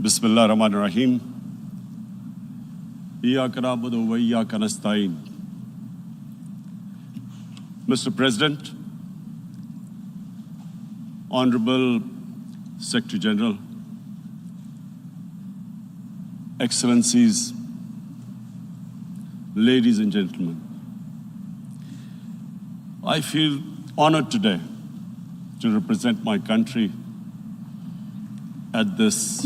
Bismillah ar-Rahman ar-Rahim. Iyyaka na'budu wa iyyaka nasta'in. Mr. President, Honorable Secretary General, Excellencies, ladies and gentlemen, I feel honored today to represent my country at this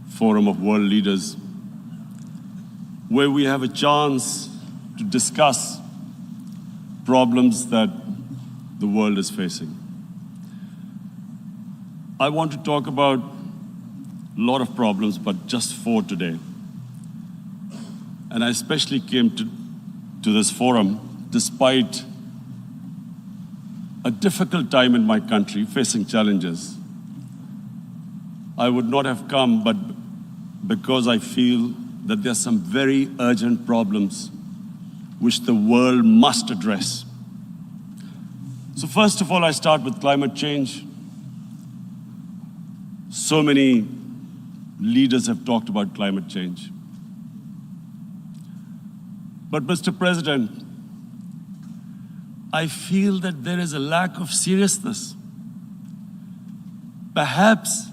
forum of world leaders, where we have a chance to discuss problems that the world is facing. I want to talk about a lot of problems, but just four today. And I especially came to this forum despite a difficult time in my country, facing challenges. I would not have come, but because I feel that there are some very urgent problems which the world must address. So first of all, I start with climate change. So many leaders have talked about climate change. But Mr. President, I feel that there is a lack of seriousness. Perhaps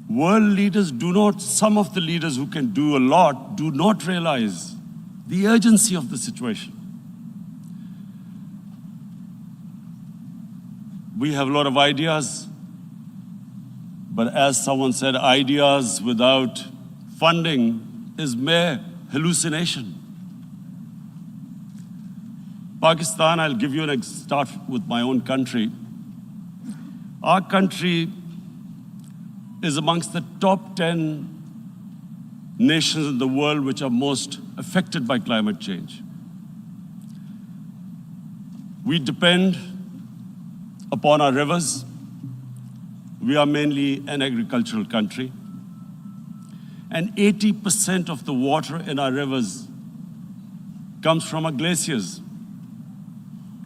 world leaders some of the leaders who can do a lot, do not realize the urgency of the situation. We have a lot of ideas, but as someone said, ideas without funding is mere hallucination. Pakistan, I'll give you start with my own country. Our country is amongst the top 10 nations in the world which are most affected by climate change. We depend upon our rivers. We are mainly an agricultural country. And 80% of the water in our rivers comes from our glaciers.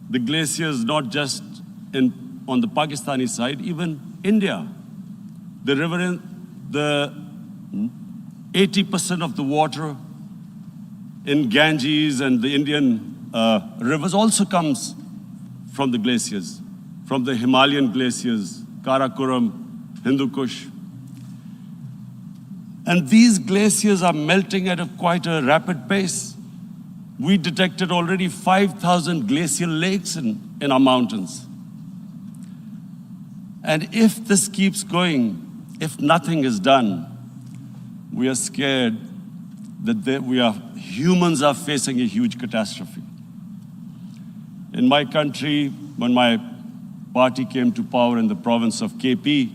The glaciers not just on the Pakistani side, even India. The 80% of the water in Ganges and the Indian rivers also comes from the glaciers, from the Himalayan glaciers, Karakoram, Hindu Kush. And these glaciers are melting at quite a rapid pace. We detected already 5,000 glacial lakes in our mountains. And if this keeps going, if nothing is done, we are scared that humans are facing a huge catastrophe. In my country, when my party came to power in the province of KP,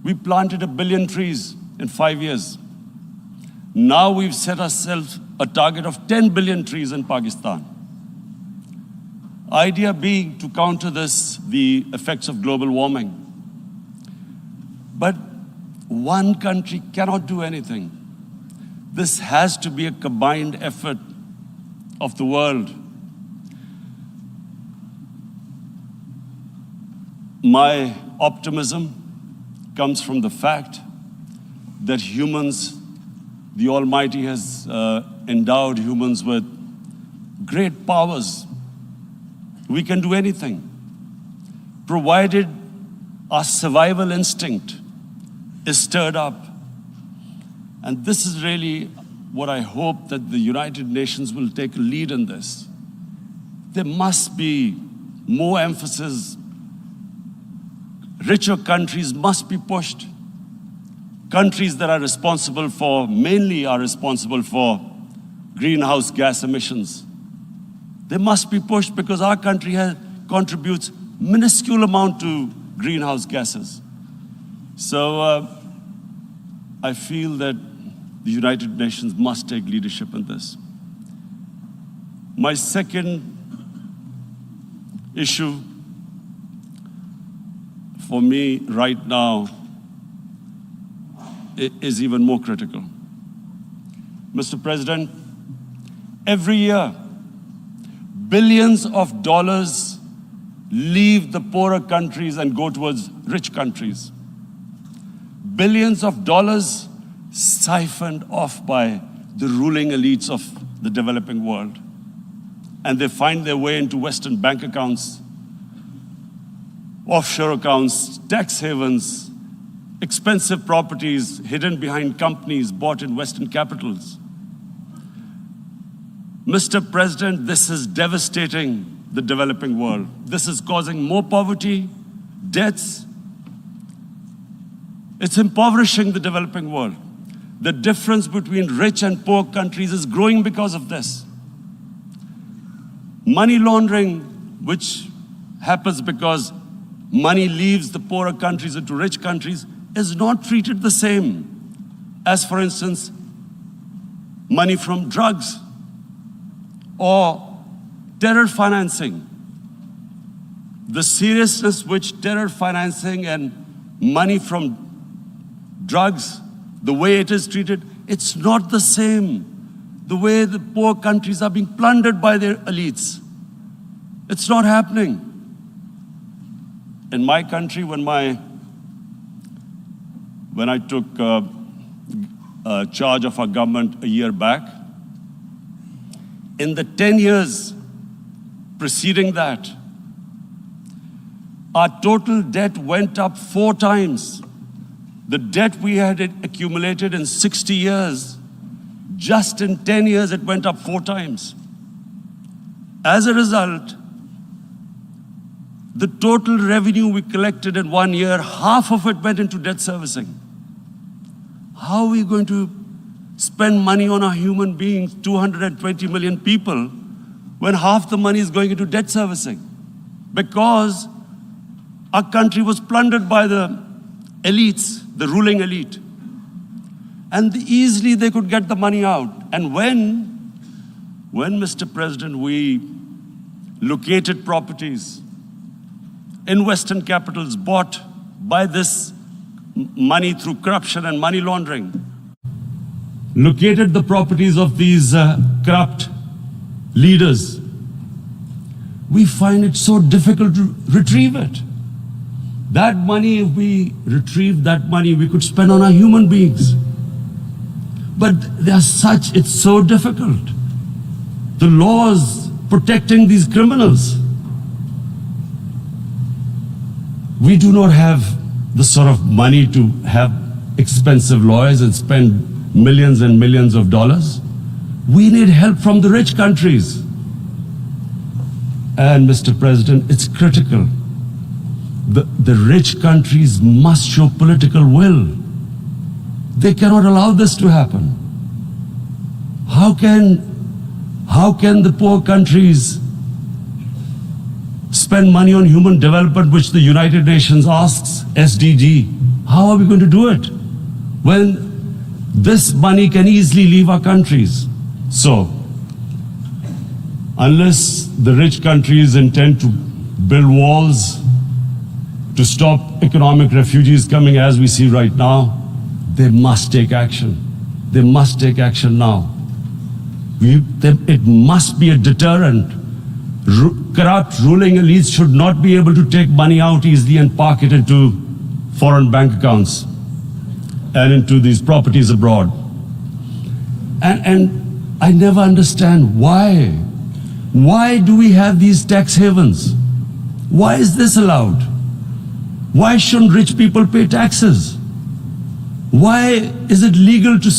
we planted 1 billion trees in 5 years. Now we've set ourselves a target of 10 billion trees in Pakistan. Idea being to counter the effects of global warming. But one country cannot do anything. This has to be a combined effort of the world. My optimism comes from the fact that humans, the Almighty has endowed humans with great powers. We can do anything, provided our survival instinct is stirred up. And this is really what I hope that the United Nations will take a lead in this. There must be more emphasis. Richer countries must be pushed. Countries that mainly are responsible for greenhouse gas emissions. They must be pushed because our country contributes minuscule amount to greenhouse gases. So I feel that the United Nations must take leadership in this. My second issue for me right now is even more critical. Mr. President, every year, billions of dollars leave the poorer countries and go towards rich countries. billions of dollars siphoned off by the ruling elites of the developing world. And they find their way into Western bank accounts, offshore accounts, tax havens, expensive properties hidden behind companies bought in Western capitals. Mr. President, this is devastating the developing world. This is causing more poverty, debts. It's impoverishing the developing world. The difference between rich and poor countries is growing because of this. Money laundering, which happens because money leaves the poorer countries into rich countries, is not treated the same as, for instance, money from drugs or terror financing. The seriousness which terror financing and money from drugs, the way it is treated, it's not the same. The way the poor countries are being plundered by their elites. It's not happening. In my country, when I took charge of our government a year back, in the 10 years preceding that, our total debt went up 4 times. The debt we had accumulated in 60 years, just in 10 years, it went up 4 times. As a result, the total revenue we collected in 1 year, half of it went into debt servicing. How are we going to spend money on our human beings, 220 million people, when half the money is going into debt servicing? Because our country was plundered by the elites, the ruling elite. And easily they could get the money out. And when, Mr. President, we located properties in Western capitals bought by this money through corruption and money laundering, located the properties of these corrupt leaders, we find it so difficult to retrieve it. That money, if we retrieved that money, we could spend on our human beings. But it's so difficult. The laws protecting these criminals. We do not have the sort of money to have expensive lawyers and spend millions and millions of dollars. We need help from the rich countries. And Mr. President, it's critical. The rich countries must show political will. They cannot allow this to happen. How can the poor countries spend money on human development, which the United Nations asks, SDG? How are we going to do it when this money can easily leave our countries? So, unless the rich countries intend to build walls to stop economic refugees coming as we see right now, they must take action. They must take action now. It must be a deterrent. Corrupt ruling elites should not be able to take money out easily and park it into foreign bank accounts and into these properties abroad. And I never understand why. Why do we have these tax havens? Why is this allowed? Why shouldn't rich people pay taxes? Why is it legal to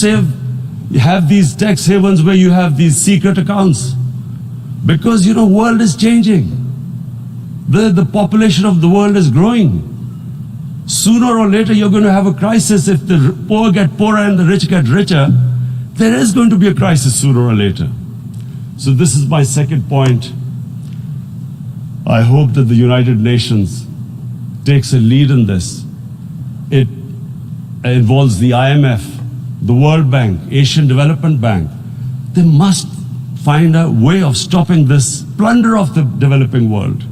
have these tax havens where you have these secret accounts? Because, world is changing. The population of the world is growing. Sooner or later, you're going to have a crisis. If the poor get poorer and the rich get richer, there is going to be a crisis sooner or later. So this is my second point. I hope that the United Nations takes a lead in this. It involves the IMF, the World Bank, Asian Development Bank. They must find a way of stopping this plunder of the developing world.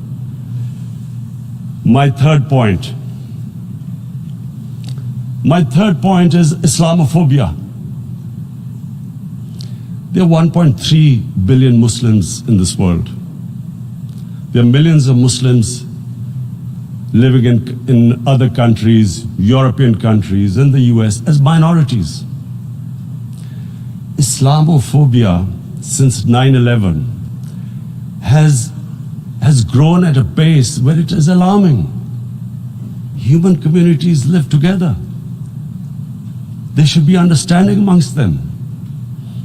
My third point is Islamophobia. There are 1.3 billion Muslims in this world. There are millions of Muslims living in other countries, European countries, in the US, as minorities. Islamophobia since 9/11 has grown at a pace where it is alarming. Human communities live together. There should be understanding amongst them.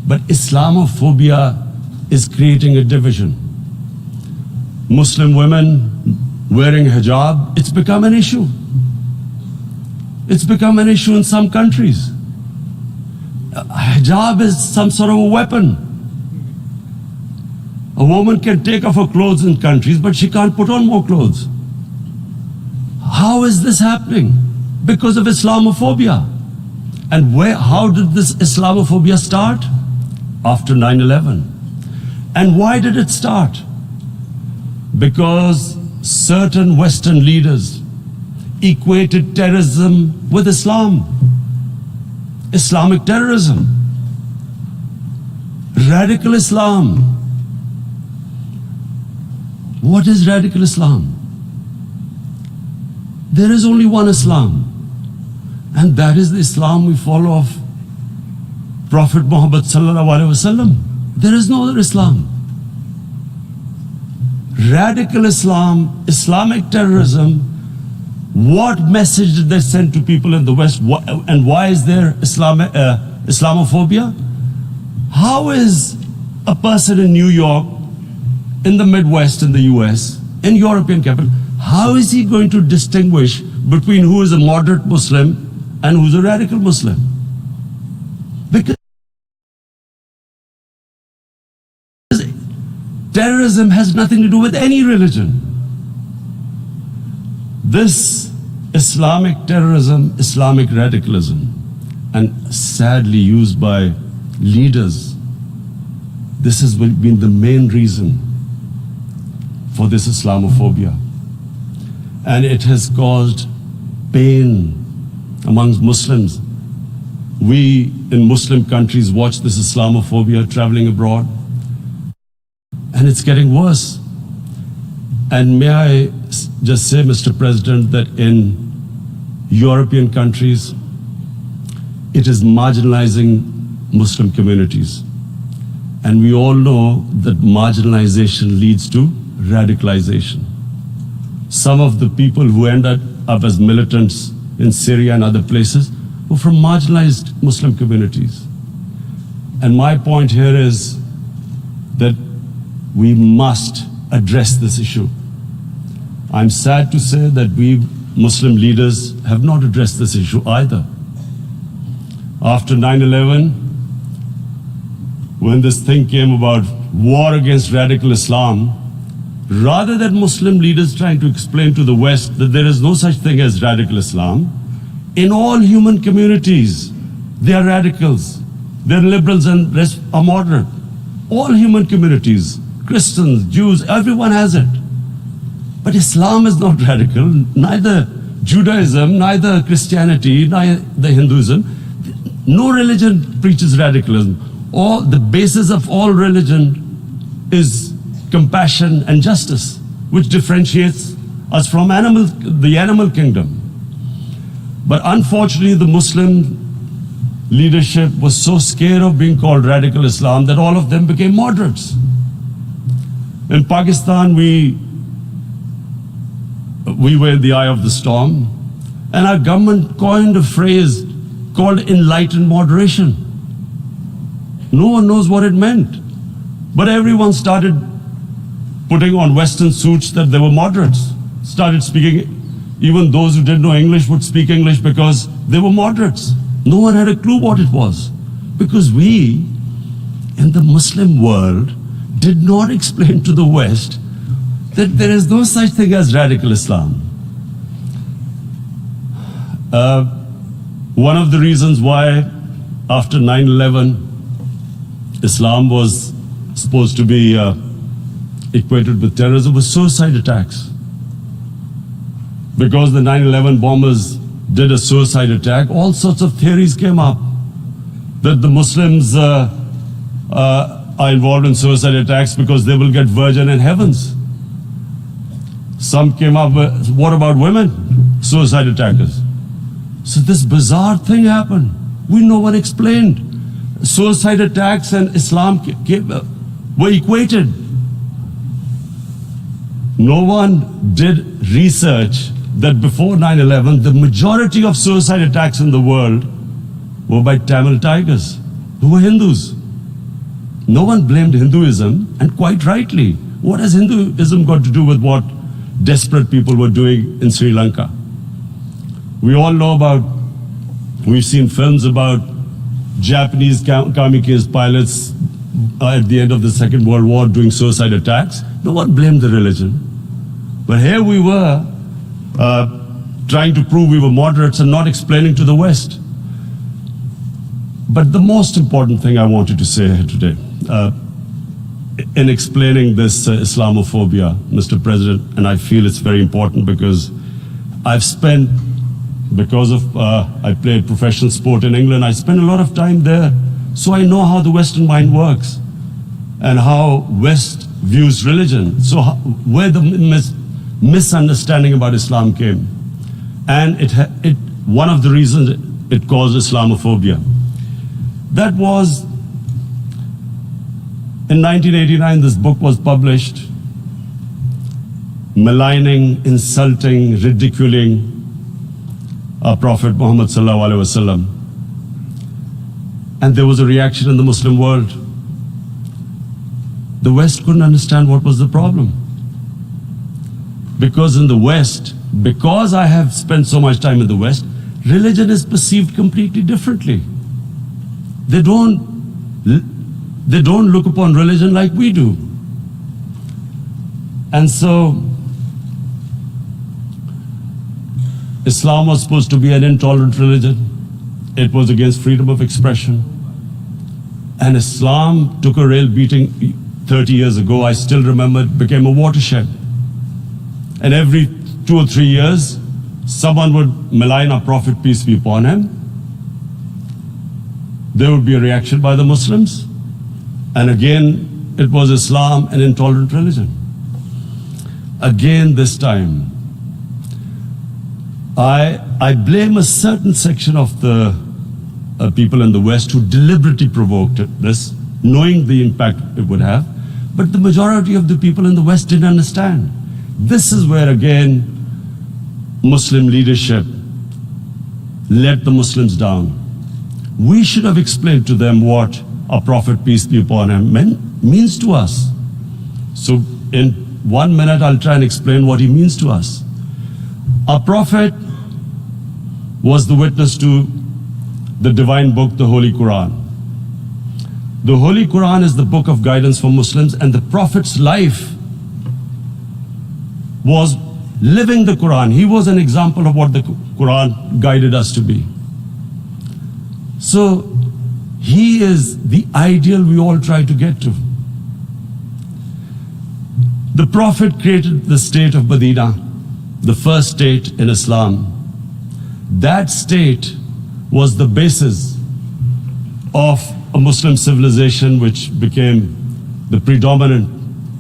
But Islamophobia is creating a division. Muslim women wearing hijab, it's become an issue. It's become an issue in some countries. Hijab is some sort of a weapon. A woman can take off her clothes in countries, but she can't put on more clothes. How is this happening? Because of Islamophobia. And how did this Islamophobia start? After 9/11. And why did it start? Because certain Western leaders equated terrorism with Islam. Islamic terrorism. Radical Islam. What is radical Islam? There is only one Islam, and that is the Islam we follow of Prophet Muhammad sallallahu alaihi wasallam. There is no other Islam. Radical Islam, Islamic terrorism, what message did they send to people in the West, and why is there Islamophobia? How is a person in New York, in the Midwest, in the US, in European capital, how is he going to distinguish between who is a moderate Muslim and who's a radical Muslim? Because terrorism has nothing to do with any religion. This Islamic terrorism, Islamic radicalism, and sadly used by leaders, this has been the main reason for this Islamophobia. And it has caused pain amongst Muslims. We in Muslim countries watch this Islamophobia traveling abroad, and it's getting worse. And may I just say, Mr. President, that in European countries, it is marginalizing Muslim communities. And we all know that marginalization leads to radicalization. Some of the people who ended up as militants in Syria and other places were from marginalized Muslim communities. And my point here is that we must address this issue. I'm sad to say that we Muslim leaders have not addressed this issue either. After 9/11, when this thing came about war against radical Islam, rather than Muslim leaders trying to explain to the West that there is no such thing as radical Islam, in all human communities, they are radicals. They're liberals and rest are moderate. All human communities, Christians, Jews, everyone has it. But Islam is not radical, neither Judaism, neither Christianity, neither Hinduism. No religion preaches radicalism. The basis of all religion is compassion and justice, which differentiates us from the animal kingdom. But unfortunately, the Muslim leadership was so scared of being called radical Islam that all of them became moderates. In Pakistan, we were in the eye of the storm, and our government coined a phrase called enlightened moderation. No one knows what it meant, but everyone started putting on Western suits that they were moderates, started speaking. Even those who didn't know English would speak English because they were moderates. No one had a clue what it was, because we in the Muslim world did not explain to the West that there is no such thing as radical Islam. One of the reasons why after 9/11 Islam was supposed to be equated with terrorism was suicide attacks. Because the 9/11 bombers did a suicide attack, all sorts of theories came up that the Muslims are involved in suicide attacks because they will get virgin in heavens. Some came up with, what about women? Suicide attackers. So this bizarre thing happened. No one explained. Suicide attacks and Islam were equated. No one did research that before 9/11, the majority of suicide attacks in the world were by Tamil tigers, who were Hindus. No one blamed Hinduism, and quite rightly. What has Hinduism got to do with what desperate people were doing in Sri Lanka? We all know about, we've seen films about Japanese kamikaze pilots at the end of the Second World War doing suicide attacks. No one blamed the religion. But here we were trying to prove we were moderates and not explaining to the West. But the most important thing I wanted to say here today, in explaining this Islamophobia, Mr. President, and I feel it's very important because I've spent, because of, I played professional sport in England, I spent a lot of time there, so I know how the Western mind works and how West views religion. So where the misunderstanding about Islam came. And one of the reasons it caused Islamophobia. That was, in 1989, this book was published, maligning, insulting, ridiculing our Prophet Muhammad sallallahu alaihi wasallam. And there was a reaction in the Muslim world. The West couldn't understand what was the problem. Because in the West, because I have spent so much time in the West, religion is perceived completely differently. They don't look upon religion like we do. And so, Islam was supposed to be an intolerant religion. It was against freedom of expression. And Islam took a real beating 30 years ago. I still remember it became a watershed. And every 2 or 3 years, someone would malign our Prophet, peace be upon him. There would be a reaction by the Muslims. And again, it was Islam, an intolerant religion. Again, this time, I blame a certain section of the people in the West who deliberately provoked this, knowing the impact it would have. But the majority of the people in the West didn't understand. This is where, again, Muslim leadership let the Muslims down. We should have explained to them what our Prophet, peace be upon him, means to us. So in 1 minute, I'll try and explain what he means to us. Our Prophet was the witness to the divine book, the Holy Quran. The Holy Quran is the book of guidance for Muslims, and the Prophet's life was living the Quran. He was an example of what the Quran guided us to be. So he is the ideal we all try to get to. The Prophet created the state of Medina, the first state in Islam. That state was the basis of a Muslim civilization which became the predominant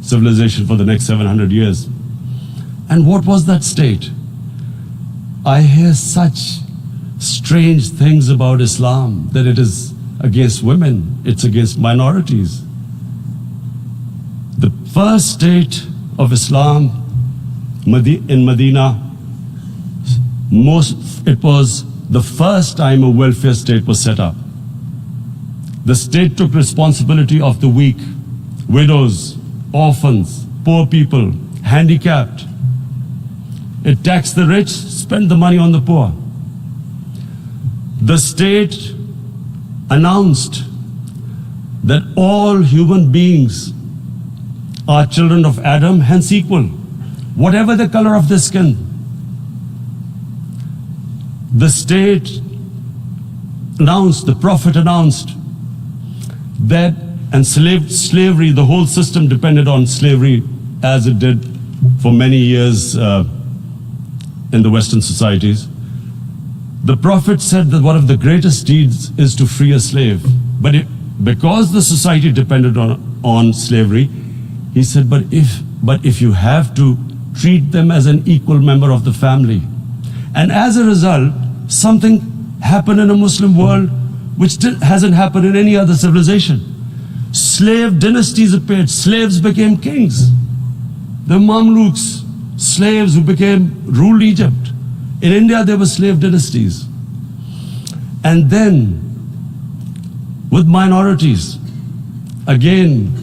civilization for the next 700 years. And what was that state? I hear such strange things about Islam, that it is against women, it's against minorities. The first state of Islam in Medina, it was the first time a welfare state was set up. The state took responsibility of the weak, widows, orphans, poor people, handicapped. It taxed the rich, spent the money on the poor. The state announced that all human beings are children of Adam, hence equal, whatever the color of their skin. The state announced, the Prophet announced that, and slavery, the whole system depended on slavery as it did for many years in the Western societies. The Prophet said that one of the greatest deeds is to free a slave. But because the society depended on slavery, he said, but if you have to treat them as an equal member of the family. And as a result, something happened in a Muslim world which hasn't happened in any other civilization. Slave dynasties appeared, slaves became kings. The Mamluks, slaves who ruled Egypt. In India, there were slave dynasties. And then, with minorities, again,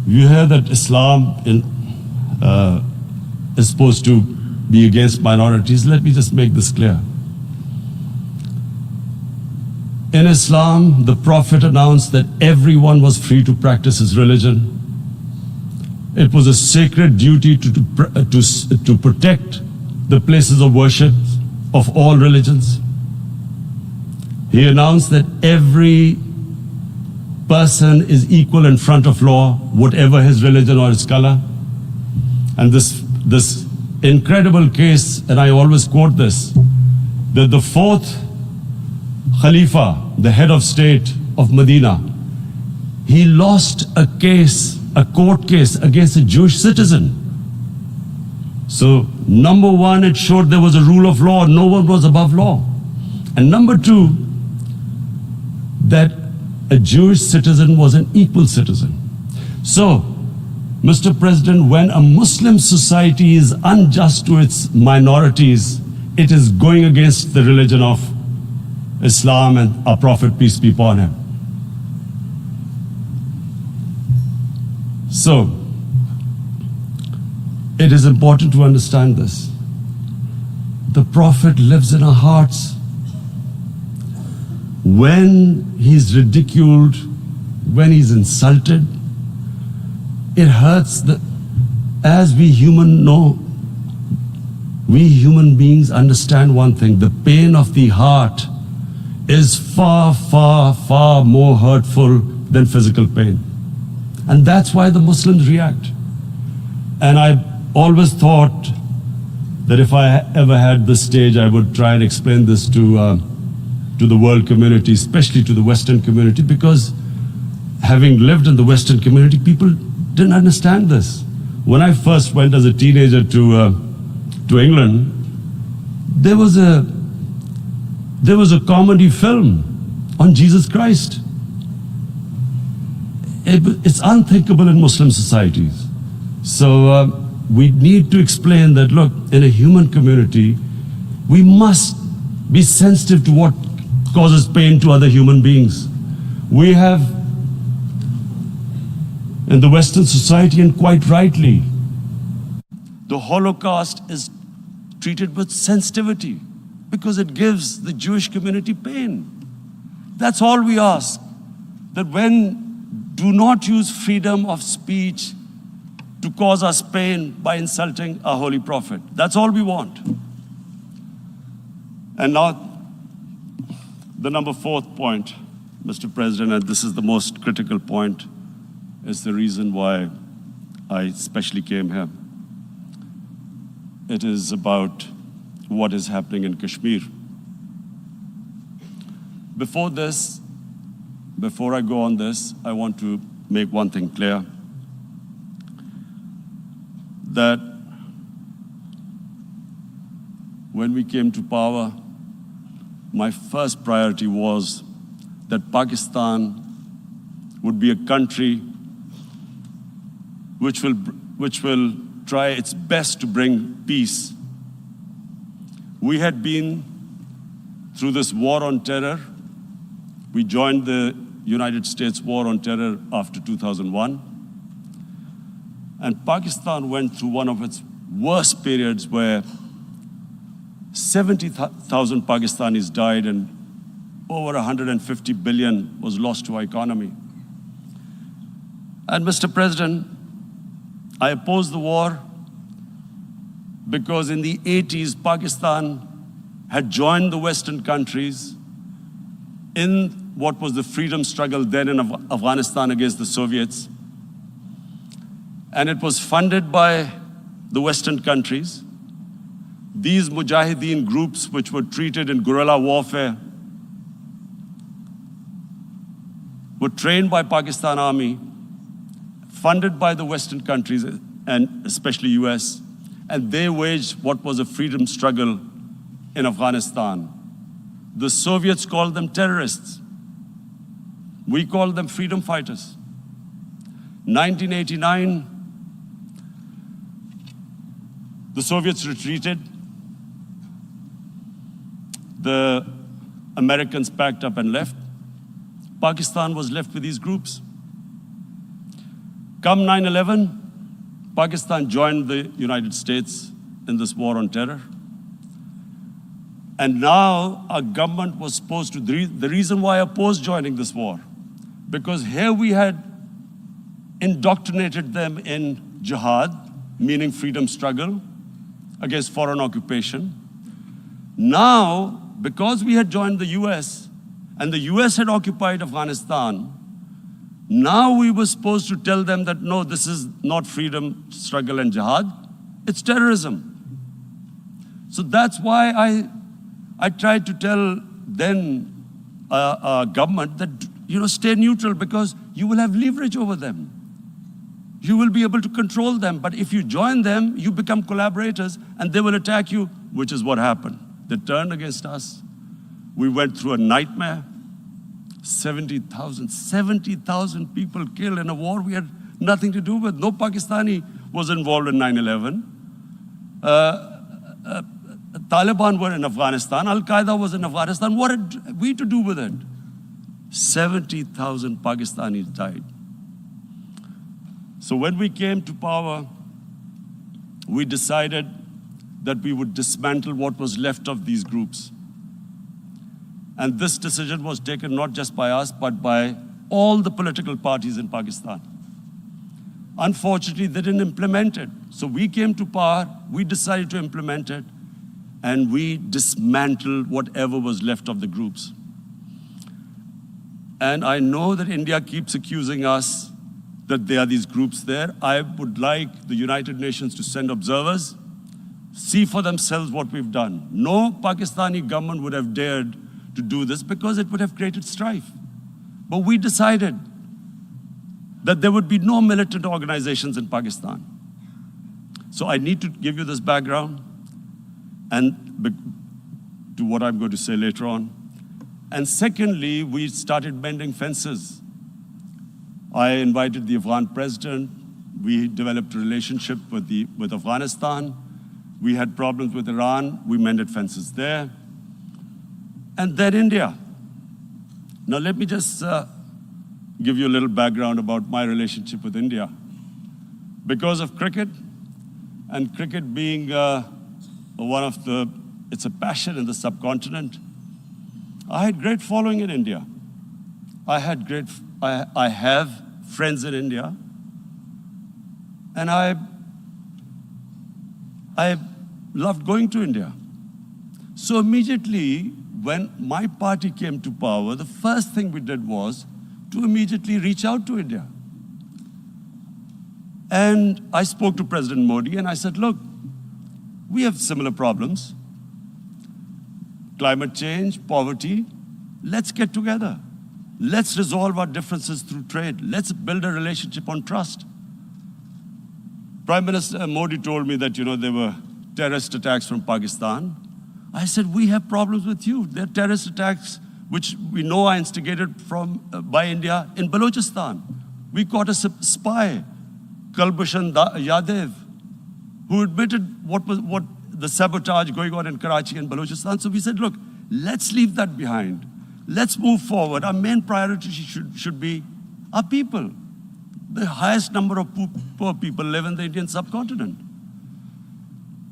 you hear that Islam is supposed to be against minorities. Let me just make this clear. In Islam, the Prophet announced that everyone was free to practice his religion. It was a sacred duty to protect the places of worship of all religions. He announced that every person is equal in front of law, whatever his religion or his color. And this incredible case, and I always quote this, that the fourth Khalifa, the head of state of Medina, he lost a court case against a Jewish citizen. So, number one, it showed there was a rule of law, no one was above law. And number two, that a Jewish citizen was an equal citizen. So, Mr. President, when a Muslim society is unjust to its minorities, it is going against the religion of Islam and our Prophet, peace be upon him. So, it is important to understand this. The Prophet lives in our hearts. When he's ridiculed, when he's insulted, it hurts. As we human beings understand one thing, the pain of the heart is far, far, far more hurtful than physical pain. And that's why the Muslims react. And I always thought that if I ever had this stage, I would try and explain this to the world community, especially to the Western community, because having lived in the Western community, people didn't understand this. When I first went as a teenager to England, there was a comedy film on Jesus Christ. It's unthinkable in Muslim societies. So we need to explain that, look, in a human community, we must be sensitive to what causes pain to other human beings. We have, in the Western society, and quite rightly, the Holocaust is treated with sensitivity because it gives the Jewish community pain. That's all we ask. That do not use freedom of speech to cause us pain by insulting our Holy Prophet. That's all we want. And now, the number fourth point, Mr. President, and this is the most critical point, is the reason why I especially came here. It is about what is happening in Kashmir. Before I go on this, I want to make one thing clear, that when we came to power, my first priority was that Pakistan would be a country which will try its best to bring peace. We had been through this war on terror. We joined the United States war on terror after 2001. And Pakistan went through one of its worst periods where 70,000 Pakistanis died and over 150 billion was lost to our economy. And Mr. President, I opposed the war because in the 80s, Pakistan had joined the Western countries in what was the freedom struggle then in Afghanistan against the Soviets. And it was funded by the Western countries. These Mujahideen groups, which were treated in guerrilla warfare, were trained by Pakistan Army, funded by the Western countries, and especially US, and they waged what was a freedom struggle in Afghanistan. The Soviets called them terrorists. We called them freedom fighters. 1989, the Soviets retreated. The Americans packed up and left. Pakistan was left with these groups. Come 9/11, Pakistan joined the United States in this war on terror. And now our government was supposed to, the reason why I opposed joining this war, because here we had indoctrinated them in jihad, meaning freedom struggle against foreign occupation. Now, because we had joined the US and the US had occupied Afghanistan, now we were supposed to tell them that no, this is not freedom struggle and jihad, it's terrorism. So that's why I tried to tell then government that, stay neutral because you will have leverage over them. You will be able to control them. But if you join them, you become collaborators and they will attack you, which is what happened. They turned against us. We went through a nightmare. 70,000 people killed in a war we had nothing to do with. No Pakistani was involved in 9/11. Taliban were in Afghanistan. Al-Qaeda was in Afghanistan. What had we to do with it? 70,000 Pakistanis died. So when we came to power, we decided that we would dismantle what was left of these groups. And this decision was taken not just by us, but by all the political parties in Pakistan. Unfortunately, they didn't implement it. So we came to power, we decided to implement it, and we dismantled whatever was left of the groups. And I know that India keeps accusing us that there are these groups there. I would like the United Nations to send observers, see for themselves what we've done. No Pakistani government would have dared to do this because it would have created strife. But we decided that there would be no militant organizations in Pakistan. So I need to give you this background and to what I'm going to say later on. And secondly, we started mending fences. I invited the Afghan president. We developed a relationship with Afghanistan. We had problems with Iran. We mended fences there. And then India. Now let me just give you a little background about my relationship with India. Because of cricket, and cricket being it's a passion in the subcontinent, I had great following in India. I have friends in India, and I loved going to India. So immediately, when my party came to power, the first thing we did was to immediately reach out to India. And I spoke to President Modi and I said, look, we have similar problems. Climate change, poverty, let's get together. Let's resolve our differences through trade. Let's build a relationship on trust. Prime Minister Modi told me that, there were terrorist attacks from Pakistan. I said, we have problems with you. There are terrorist attacks which we know are instigated by India in Balochistan. We caught a spy, Kulbhushan Yadav, who admitted what the sabotage going on in Karachi and Balochistan. So we said, look, let's leave that behind. Let's move forward. Our main priority should be our people. The highest number of poor people live in the Indian subcontinent.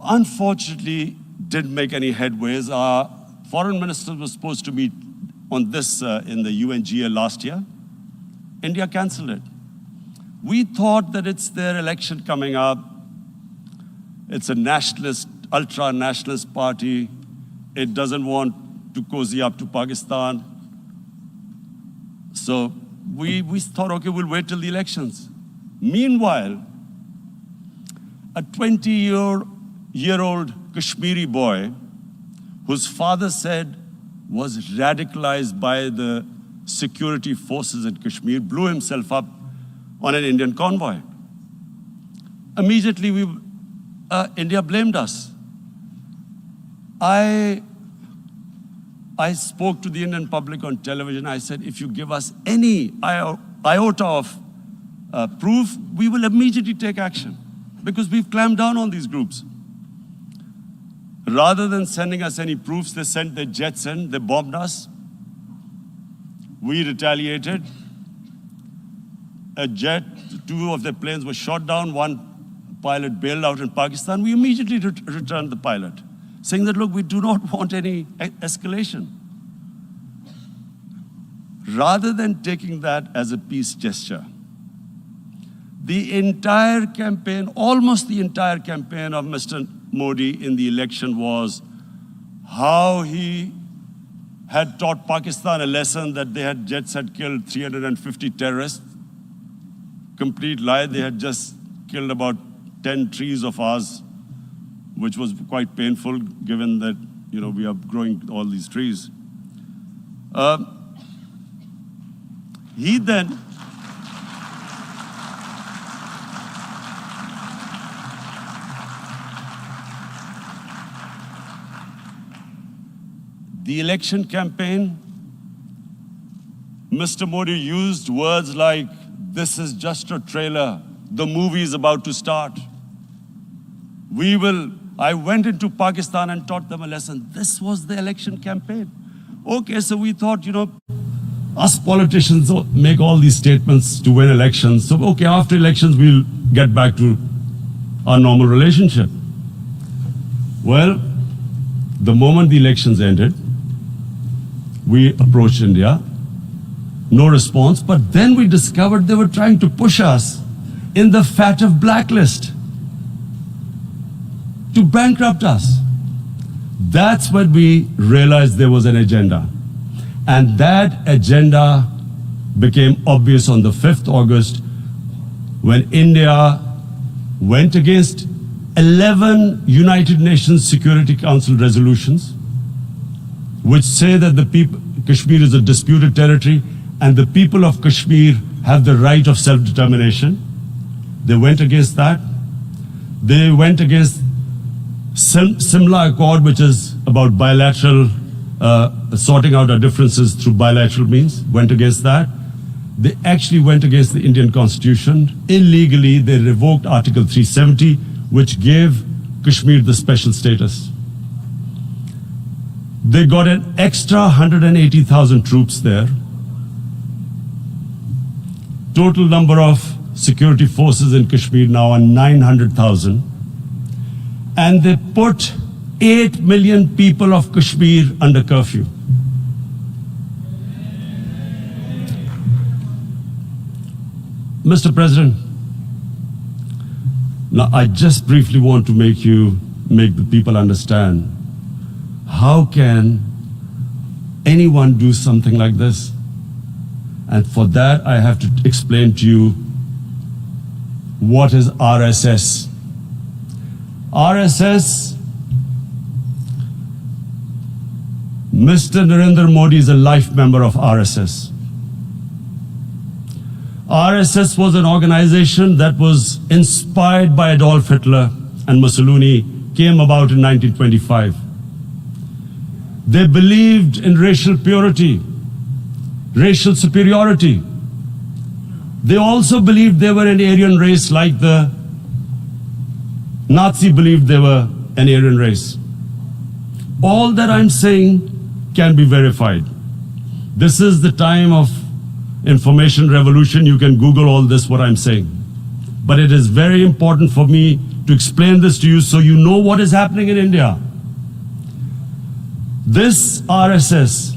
Unfortunately, didn't make any headways. Our foreign minister was supposed to meet on this in the UNGA last year. India canceled it. We thought that it's their election coming up. It's a nationalist, ultra-nationalist party. It doesn't want to cozy up to Pakistan. So we thought, okay, we'll wait till the elections. Meanwhile, a 20-year-old Kashmiri boy, whose father said was radicalized by the security forces in Kashmir, blew himself up on an Indian convoy. Immediately, India blamed us. I spoke to the Indian public on television. I said, if you give us any iota of proof, we will immediately take action because we've clamped down on these groups. Rather than sending us any proofs, they sent their jets in, they bombed us. We retaliated. A jet, 2 of their planes were shot down, 1 pilot bailed out in Pakistan. We immediately returned the pilot, saying that, look, we do not want any escalation. Rather than taking that as a peace gesture, the entire campaign, almost the entire campaign of Mr. Modi in the election was how he had taught Pakistan a lesson that jets had killed 350 terrorists. Complete lie, they had just killed about 10 trees of ours, which was quite painful given that, we are growing all these trees. He then the election campaign, Mr. Modi used words like, this is just a trailer, the movie is about to start. I went into Pakistan and taught them a lesson. This was the election campaign. Okay, so we thought, us politicians make all these statements to win elections. So, okay, after elections, we'll get back to our normal relationship. Well, the moment the elections ended, we approached India, no response, but then we discovered they were trying to push us in the FATF blacklist to bankrupt us. That's when we realized there was an agenda. And that agenda became obvious on the 5th August when India went against 11 United Nations Security Council resolutions which say that Kashmir is a disputed territory and the people of Kashmir have the right of self-determination. They went against that. They went against Simla Accord, which is about bilateral, sorting out our differences through bilateral means, went against that. They actually went against the Indian Constitution. Illegally, they revoked Article 370, which gave Kashmir the special status. They got an extra 180,000 troops there. Total number of security forces in Kashmir now are 900,000. And they put 8 million people of Kashmir under curfew. Mr. President, now I just briefly want to make the people understand, how can anyone do something like this? And for that, I have to explain to you what is RSS. RSS, Mr. Narendra Modi is a life member of RSS. RSS was an organization that was inspired by Adolf Hitler and Mussolini, came about in 1925. They believed in racial purity, racial superiority. They also believed they were an Aryan race like the Nazi believed they were an Aryan race. All that I'm saying can be verified. This is the time of information revolution. You can Google all this, what I'm saying. But it is very important for me to explain this to you so you know what is happening in India. This RSS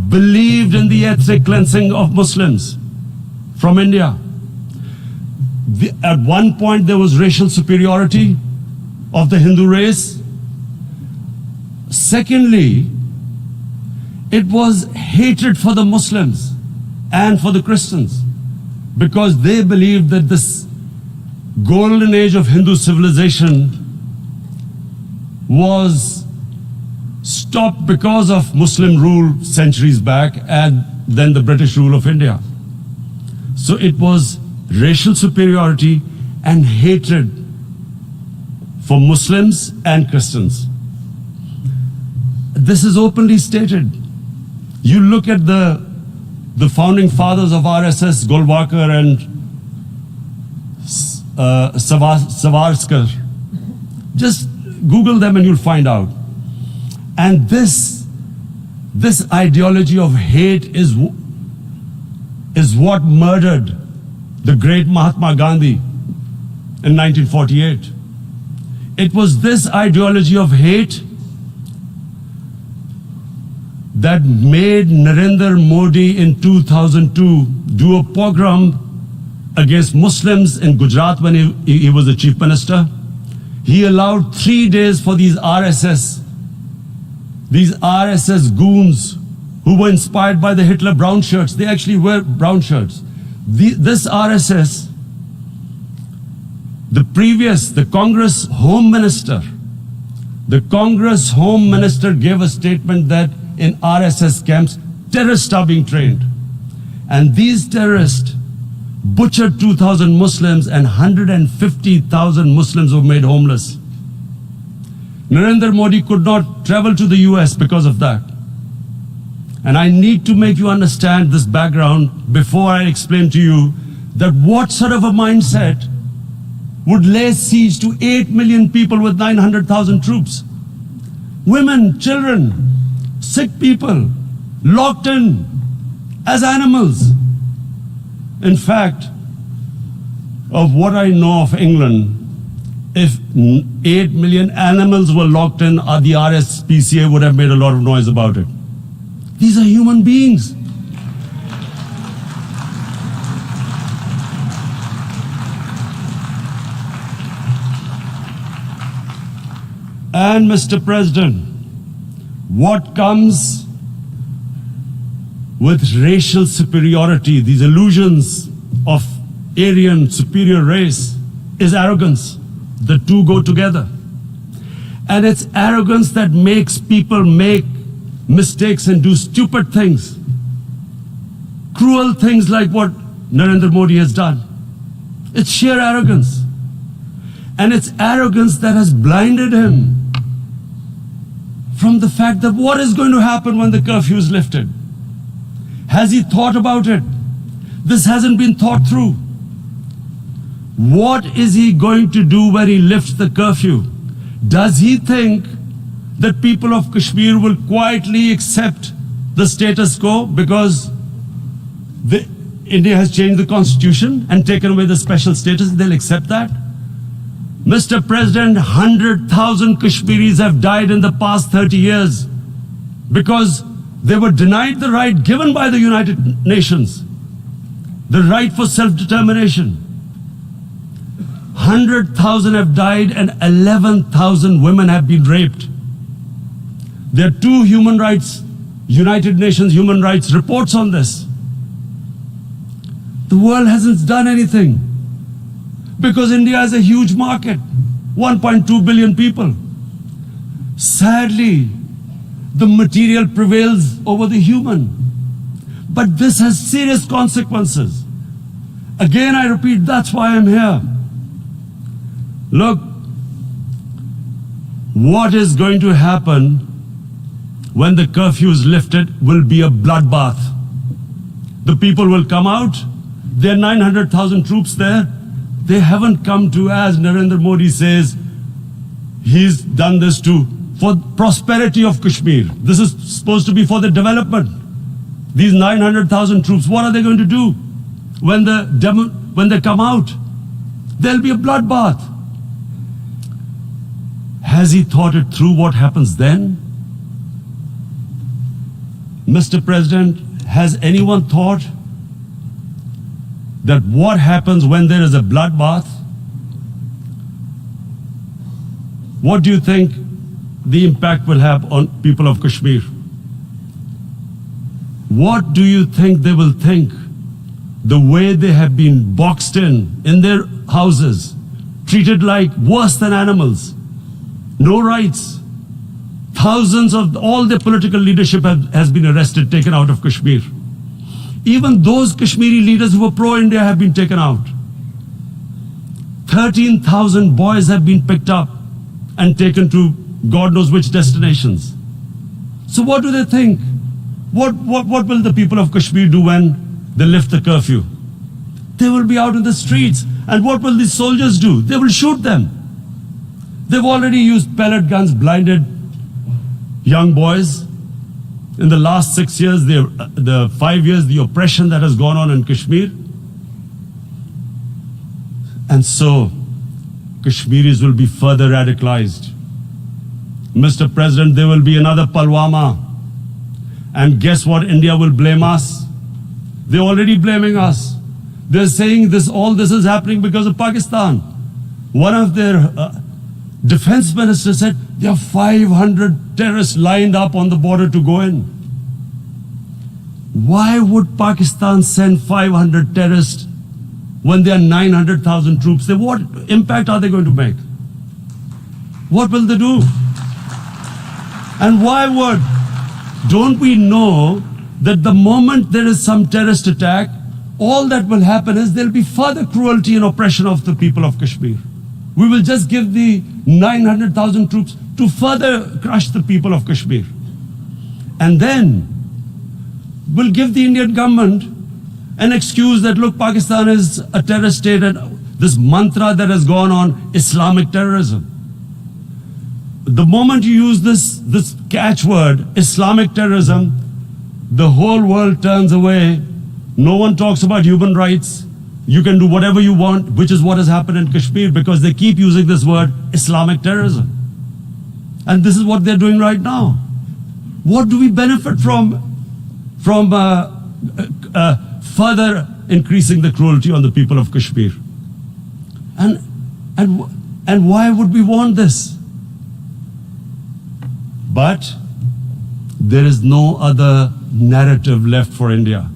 believed in the ethnic cleansing of Muslims from India. At one point, there was racial superiority of the Hindu race. Secondly, it was hatred for the Muslims and for the Christians because they believed that this golden age of Hindu civilization was stopped because of Muslim rule centuries back and then the British rule of India. So it was racial superiority and hatred for Muslims and Christians. This is openly stated. You look at the founding fathers of RSS, Golwalkar and Savarkar. Just Google them and you'll find out. And this ideology of hate is what murdered the great Mahatma Gandhi in 1948. It was this ideology of hate that made Narendra Modi in 2002 do a pogrom against Muslims in Gujarat when he was the chief minister. He allowed 3 days for these RSS goons who were inspired by the Hitler brown shirts. They actually wear brown shirts. This RSS, the Congress Home Minister gave a statement that in RSS camps, terrorists are being trained. And these terrorists butchered 2,000 Muslims and 150,000 Muslims were made homeless. Narendra Modi could not travel to the US because of that. And I need to make you understand this background before I explain to you that what sort of a mindset would lay siege to 8 million people with 900,000 troops. Women, children, sick people, locked in as animals. In fact, of what I know of England, if 8 million animals were locked in, the RSPCA would have made a lot of noise about it. These are human beings. And Mr. President, what comes with racial superiority, these illusions of Aryan superior race, is arrogance. The two go together. And it's arrogance that makes people make mistakes and do stupid things. Cruel things like what Narendra Modi has done. It's sheer arrogance. And it's arrogance that has blinded him from the fact that what is going to happen when the curfew is lifted. Has he thought about it? This hasn't been thought through. What is he going to do when he lifts the curfew? Does he think that people of Kashmir will quietly accept the status quo because India has changed the constitution and taken away the special status? They'll accept that? Mr. President, 100,000 Kashmiris have died in the past 30 years because they were denied the right given by the United Nations, the right for self-determination. 100,000 have died and 11,000 women have been raped. There are 2 United Nations human rights reports on this. The world hasn't done anything because India is a huge market, 1.2 billion people. Sadly, the material prevails over the human. But this has serious consequences. Again, I repeat, that's why I'm here. Look, what is going to happen when the curfew is lifted will be a bloodbath. The people will come out. There are 900,000 troops there. They haven't come to, as Narendra Modi says, he's done this for prosperity of Kashmir. This is supposed to be for the development. These 900,000 troops, what are they going to do when they come out? There'll be a bloodbath. Has he thought it through what happens then? Mr. President, has anyone thought that what happens when there is a bloodbath? What do you think the impact will have on people of Kashmir? What do you think they will think? The way they have been boxed in their houses, treated like worse than animals, no rights. Thousands of all the political leadership has been arrested, taken out of Kashmir. Even those Kashmiri leaders who were pro-India have been taken out. 13,000 boys have been picked up and taken to God knows which destinations. So what do they think? What will the people of Kashmir do when they lift the curfew? They will be out in the streets. And what will these soldiers do? They will shoot them. They've already used pellet guns, blinded young boys. In the last 6 years, the 5 years, the oppression that has gone on in Kashmir. And so, Kashmiris will be further radicalized. Mr. President, there will be another Pulwama. And guess what? India will blame us. They're already blaming us. They're saying all this is happening because of Pakistan. One of their defense ministers said there are 500 terrorists lined up on the border to go in. Why would Pakistan send 500 terrorists when there are 900,000 troops? What impact are they going to make? What will they do? And why would? Don't we know that the moment there is some terrorist attack, all that will happen is there'll be further cruelty and oppression of the people of Kashmir. We will just give the 900,000 troops to further crush the people of Kashmir. And then we'll give the Indian government an excuse that, look, Pakistan is a terrorist state, and this mantra that has gone on, Islamic terrorism. The moment you use this catchword, Islamic terrorism, the whole world turns away. No one talks about human rights. You can do whatever you want, which is what has happened in Kashmir, because they keep using this word, Islamic terrorism. And this is what they're doing right now. What do we benefit from further increasing the cruelty on the people of Kashmir? And why would we want this? But there is no other narrative left for India.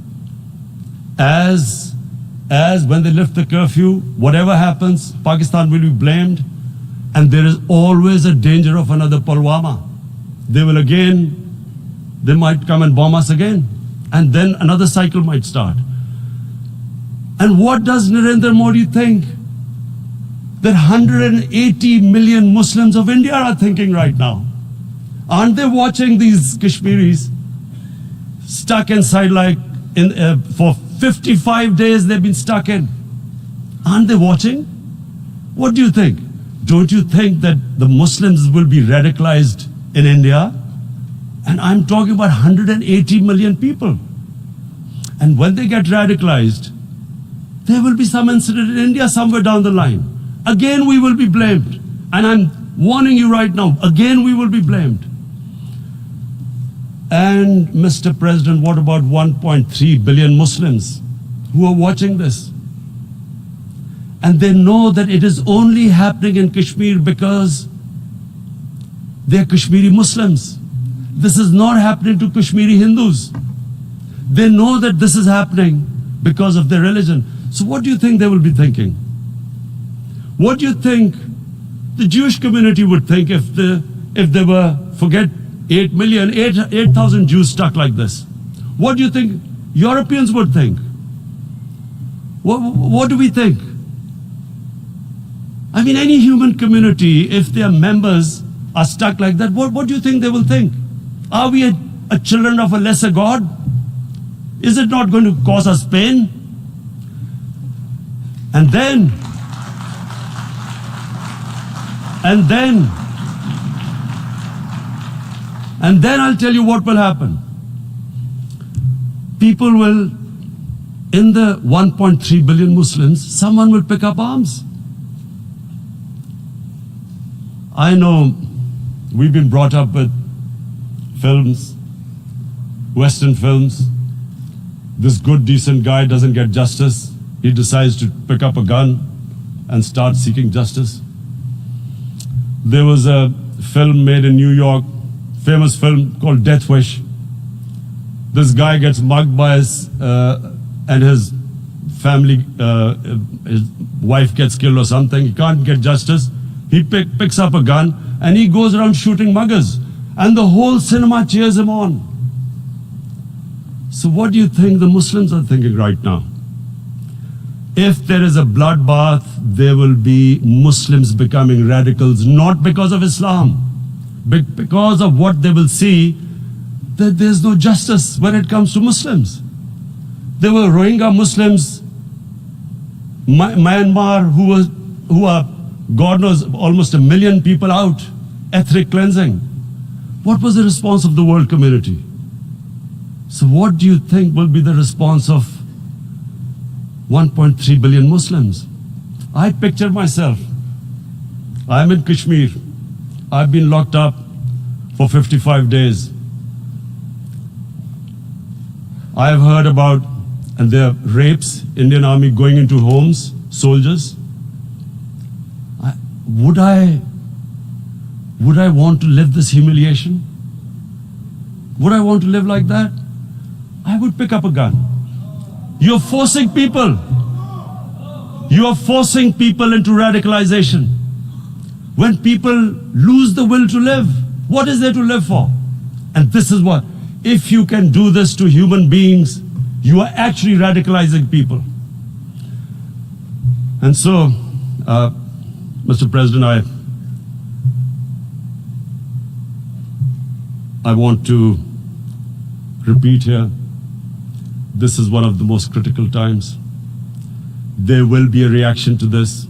As when they lift the curfew, whatever happens, Pakistan will be blamed, and there is always a danger of another Pulwama. They might come and bomb us again, and then another cycle might start. And what does Narendra Modi think? That 180 million Muslims of India are thinking right now. Aren't they watching these Kashmiris stuck inside for 55 days they've been stuck in? Aren't they watching? What do you think? Don't you think that the Muslims will be radicalized in India? And I'm talking about 180 million people. And when they get radicalized, there will be some incident in India somewhere down the line. Again, we will be blamed. And I'm warning you right now, again, we will be blamed. And Mr. President, what about 1.3 billion Muslims who are watching this? And they know that it is only happening in Kashmir because they're Kashmiri Muslims. This is not happening to Kashmiri Hindus. They know that this is happening because of their religion. So what do you think they will be thinking? What do you think the Jewish community would think if they were, forget 8,000 Jews stuck like this? What do you think Europeans would think? What do we think? I mean, any human community, if their members are stuck like that, what do you think they will think? Are we a children of a lesser God? Is it not going to cause us pain? And then I'll tell you what will happen. People will, in the 1.3 billion Muslims, someone will pick up arms. I know we've been brought up with films, Western films. This good, decent guy doesn't get justice. He decides to pick up a gun and start seeking justice. There was a film made in New York, famous film called Death Wish. This guy gets mugged by his family, his wife gets killed or something. He can't get justice. He picks up a gun and he goes around shooting muggers. And the whole cinema cheers him on. So what do you think the Muslims are thinking right now? if there is a bloodbath, there will be Muslims becoming radicals, not because of Islam, but because of what they will see, that there's no justice when it comes to Muslims. There were Rohingya Muslims, Myanmar, who are, God knows, almost 1 million people out, ethnic cleansing. What was the response of the world community? So what do you think will be the response of 1.3 billion Muslims? I picture myself. I'm in Kashmir. I've been locked up for 55 days. I've heard about, and there are rapes, Indian Army going into homes, soldiers. Would I want to live this humiliation? Would I want to live like that? I would pick up a gun. You're forcing people. You are forcing people into radicalization. When people lose the will to live, what is there to live for? And this is what, if you can do this to human beings, you are actually radicalizing people. And so, Mr. President, I want to repeat here, this is one of the most critical times. There will be a reaction to this.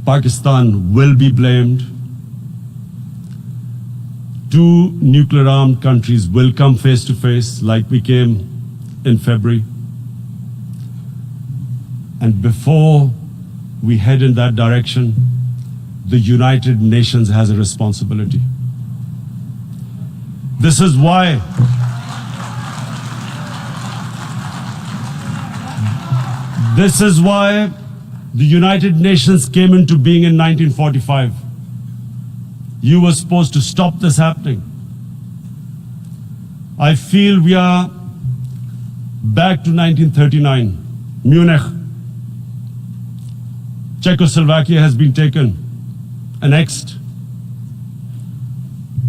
Pakistan will be blamed. 2 nuclear-armed countries will come face to face like we came in February. And before we head in that direction, the United Nations has a responsibility. This is why the United Nations came into being in 1945. You were supposed to stop this happening. I feel we are back to 1939, Munich. Czechoslovakia has been taken, annexed.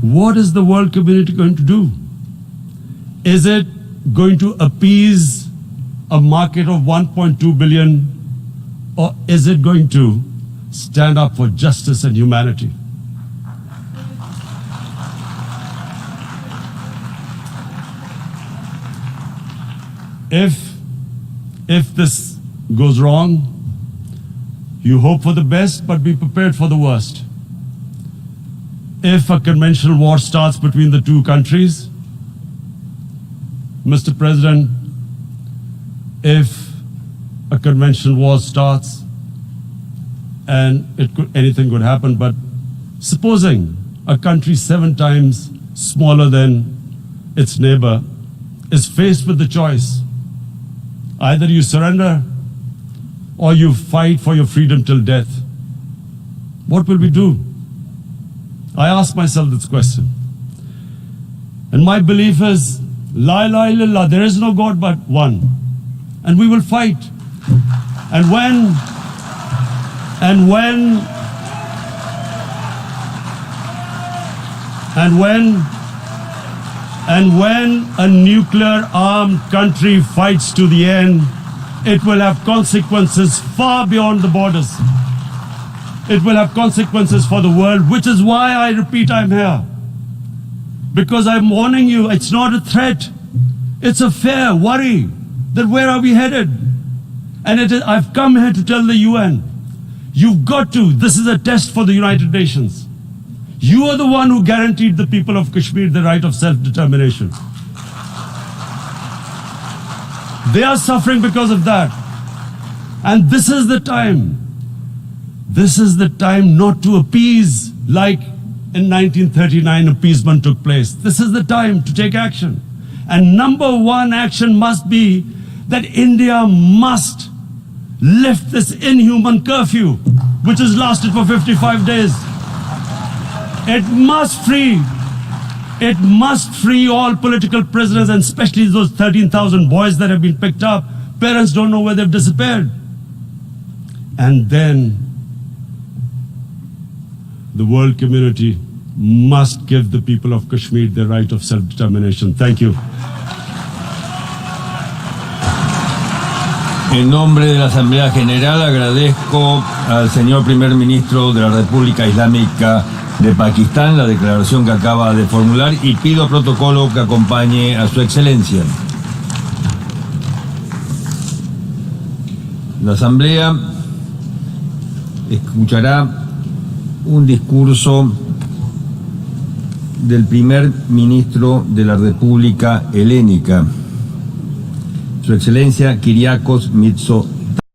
What is the world community going to do? Is it going to appease a market of 1.2 billion, or is it going to stand up for justice and humanity? If this goes wrong, you hope for the best, but be prepared for the worst. If a conventional war starts between the 2 countries, Mr. President, if a conventional war starts, and anything could happen, but supposing a country 7 times smaller than its neighbor is faced with the choice, either you surrender or you fight for your freedom till death, what will we do? I ask myself this question. And my belief is, La ilaha illallah, there is no God but one. And we will fight. And when a nuclear-armed country fights to the end, it will have consequences far beyond the borders. It will have consequences for the world, which is why I repeat I'm here. Because I'm warning you, it's not a threat. It's a fair worry that where are we headed? And I've come here to tell the UN, you've got to, this is a test for the United Nations. You are the one who guaranteed the people of Kashmir the right of self-determination. They are suffering because of that. And this is the time. This is the time not to appease like in 1939 appeasement took place. This is the time to take action. And number 1 action must be that India must lift this inhuman curfew, which has lasted for 55 days. It must free all political prisoners, and especially those 13,000 boys that have been picked up. Parents don't know where they've disappeared. And then the world community must give the people of Kashmir the right of self-determination. Thank you. En nombre de la Asamblea General agradezco al señor Primer Ministro de la República Islámica de Pakistán la declaración que acaba de formular y pido protocolo que acompañe a su excelencia. La Asamblea escuchará un discurso del Primer Ministro de la República Helénica, Su Excelencia Kyriakos Mitsotakis.